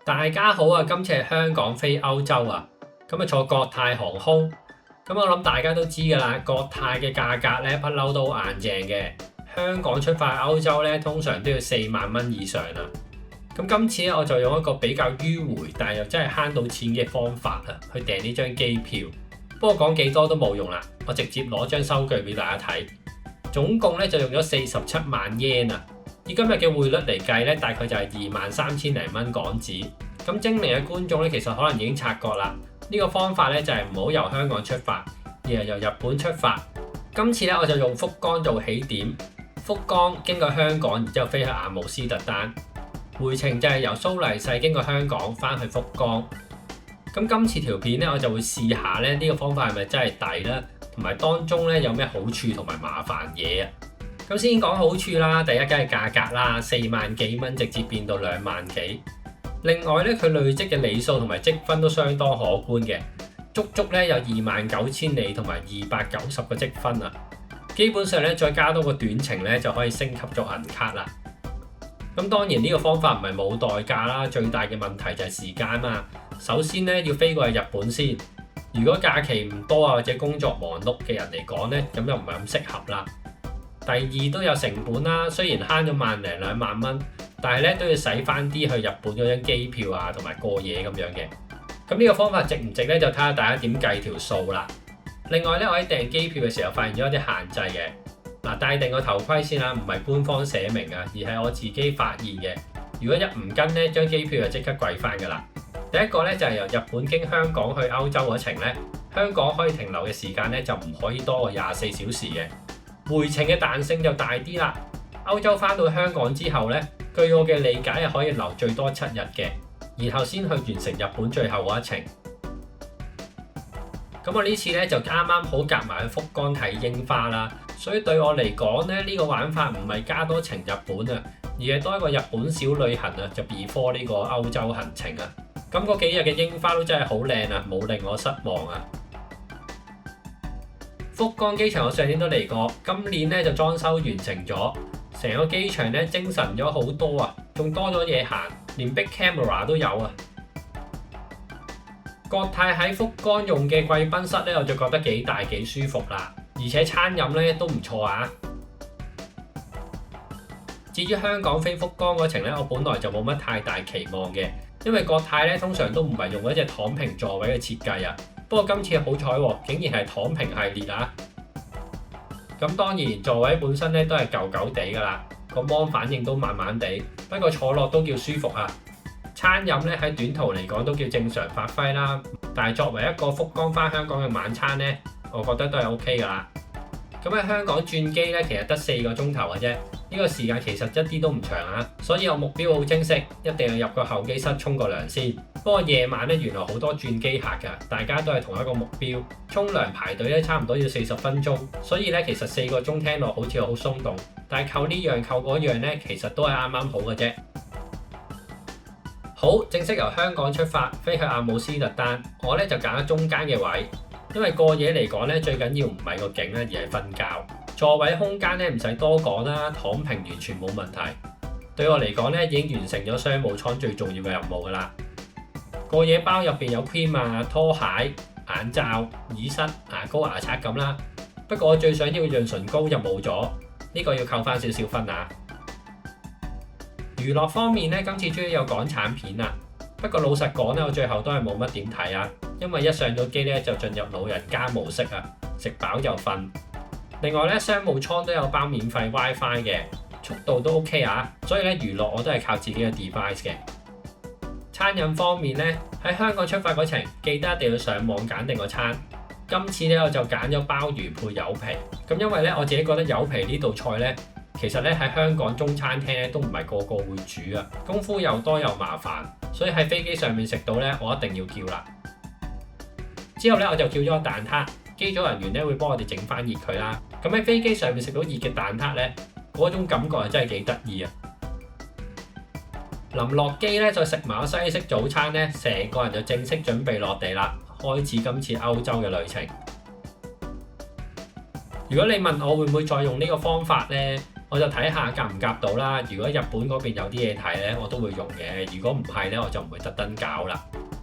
大家好啊！今次係香港飛歐洲啊，咁啊坐國泰航空。咁我諗大家都知㗎啦，國泰嘅價格咧不嬲都好硬淨嘅。香港出發歐洲咧，通常都要4萬蚊以上啦。咁今次咧，我就用一個比較迂迴，但係又真係慳到錢嘅方法啊，去訂呢張機票。不過講幾多都冇用啦，我直接攞張收據俾大家睇。總共咧就用咗47萬 yen 啊！以今日嘅匯率嚟計咧，大概就係23,000零蚊港紙。咁精明嘅觀眾咧，其實可能已經察覺啦。呢個方法咧就係唔好由香港出發，而係由日本出發。今次咧我就用福岡做起點，福岡經過香港，然之後飛去阿姆斯特丹，回程就係由蘇黎世經過香港翻去福岡。咁今次條片咧我就會試下咧呢個方法係咪真係抵啦，同埋當中咧有咩好處同埋麻煩嘢啊！咁先講好處啦，第一梗係價格啦，4萬幾蚊直接變到2萬幾。另外咧，佢累積嘅里數同埋積分都相當可觀嘅，足咧有29,000里同埋290個積分啊！基本上咧，再加多個短程咧就可以升級做銀卡啦。咁當然呢個方法唔係冇代價啦，最大嘅問題就係時間啊。首先咧要飛過去日本先，如果假期唔多啊或者工作忙碌嘅人嚟講咧，咁就唔係咁適合啦。第二都有成本啦，雖然慳咗萬零2萬蚊，但係咧都要使翻啲去日本嗰張機票啊同埋過夜咁樣嘅。咁呢個方法值唔值咧？就睇下大家點計條數啦。另外咧，我喺訂機票嘅時候發現咗一啲限制嘅。嗱，戴定個頭盔先啦，唔係官方寫明啊，而係我自己發現嘅。如果一唔跟咧，張機票就即刻貴翻㗎啦。第一個咧就係由日本經香港去歐洲嗰程咧，香港可以停留嘅時間咧就唔可以多過24小時嘅。回程嘅彈性就大啲啦。歐洲翻到香港之後咧，據我嘅理解係可以留最多7日嘅，然後先去完成日本最後嗰一程。咁我呢次咧就啱啱好夾埋去福岡睇櫻花啦，所以對我嚟講咧呢個玩法唔係加多程日本啊，而係多一個日本小旅行啊，就 before 呢個歐洲行程啊。咁嗰幾日嘅櫻花都真係好靚啊，冇令我失望啊！福岡機場我上年都嚟過，今年咧就裝修完成咗，成個機場咧精神咗好多啊，仲多咗嘢行，連 Big Camera 都有啊！國泰喺福岡用嘅貴賓室咧，我就覺得幾大幾舒服啦，而且餐飲咧都唔錯啊！至於香港飛福岡嗰程咧，我本來就冇乜太大期望嘅，因為國泰咧通常都唔係用一隻躺平座位嘅設計啊。不過今次好彩喎，竟然係躺平系列啊！咁當然座位本身咧都係舊舊地㗎啦，個芒反應都慢慢地，不過坐落都叫舒服啊！餐飲咧喺短途嚟講都叫正常發揮啦，但係作為一個福岡返香港嘅晚餐咧，我覺得都係 OK 㗎啦。咁喺香港轉機咧，其實得4個鐘頭嘅啫，呢個時間其實一啲都唔長啊，所以我目標好清晰，一定要入個候機室沖個涼先。不過夜晚咧，原來好多轉機客㗎，大家都係同一個目標，沖涼排隊咧差唔多要40分鐘，所以咧其實4個鐘聽落好似好鬆動，但係扣呢樣扣嗰樣咧，其實都係啱啱好嘅啫。好，正式由香港出發飛去阿姆斯特丹，我咧就揀咗中間嘅位。因為過夜嚟講咧，最緊要唔係個景咧，而係瞓覺。座位空間咧唔使多講啦，躺平完全冇問題。對我嚟講咧，已經完成咗商務艙最重要嘅任務㗎啦。過夜包入邊有 cream 啊、拖鞋、眼罩、耳塞、牙膏、牙刷咁啦。不過我最想要嘅潤唇膏就冇咗，呢個要扣翻少少分啊。娛樂方面咧，今次終於有港產片啦。不過老實講咧，我最後都係冇乜點睇啊，因為一上咗機咧就進入老人家模式啊，食飽就瞓。另外咧，商務艙都有包免費 WiFi 嘅，速度都 OK 啊，所以咧娛樂我都係靠自己嘅 device 嘅。餐飲方面咧，喺香港出發嗰程記得一定要上網揀定個餐。今次咧我就揀咗鮑魚配柚皮，咁因為咧我自己覺得柚皮呢道菜咧，其實咧喺香港中餐廳咧都唔係個個會煮啊，功夫又多又麻煩，所以喺飛機上面食到咧，我一定要叫啦。之後咧我就叫咗個蛋撻，機組人員咧會幫我哋整翻熱佢啦。咁喺飛機上面食到熱嘅蛋撻咧，嗰種感覺係真係幾得意啊！臨落機咧再食埋個西式早餐咧，成個人就正式準備落地啦，開始今次歐洲嘅旅程。如果你問我會唔會再用呢個方法咧？我就睇下夾唔夾到啦。如果日本嗰邊有啲嘢睇咧，我都會用嘅。如果唔係咧，我就唔會特登搞啦。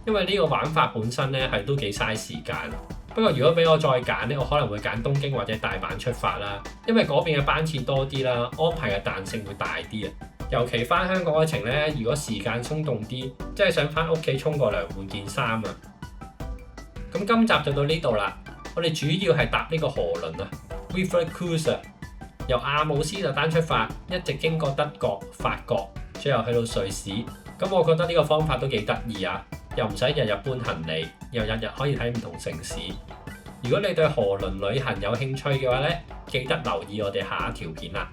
因為呢個玩法本身咧係都幾嘥時間。不過如果俾我再揀咧，我可能會揀東京或者大阪出發啦，因為嗰邊嘅班次多啲啦，安排嘅彈性會大啲啊。尤其翻香港嘅程咧，如果時間鬆動啲，即係想翻屋企沖個涼換件衫啊。咁今集就到呢度啦。我哋主要係搭呢個河輪啊 River Cruise， 由阿姆斯特丹出發，一直經過德國、法國，最後去到瑞士。咁我覺得呢個方法都幾得意啊，又唔使日日搬行李，又日日可以睇唔同城市。如果你對河輪旅行有興趣嘅話咧，記得留意我哋下一條片啦。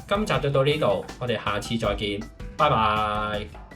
今集就到呢度，我哋下次再見，拜拜。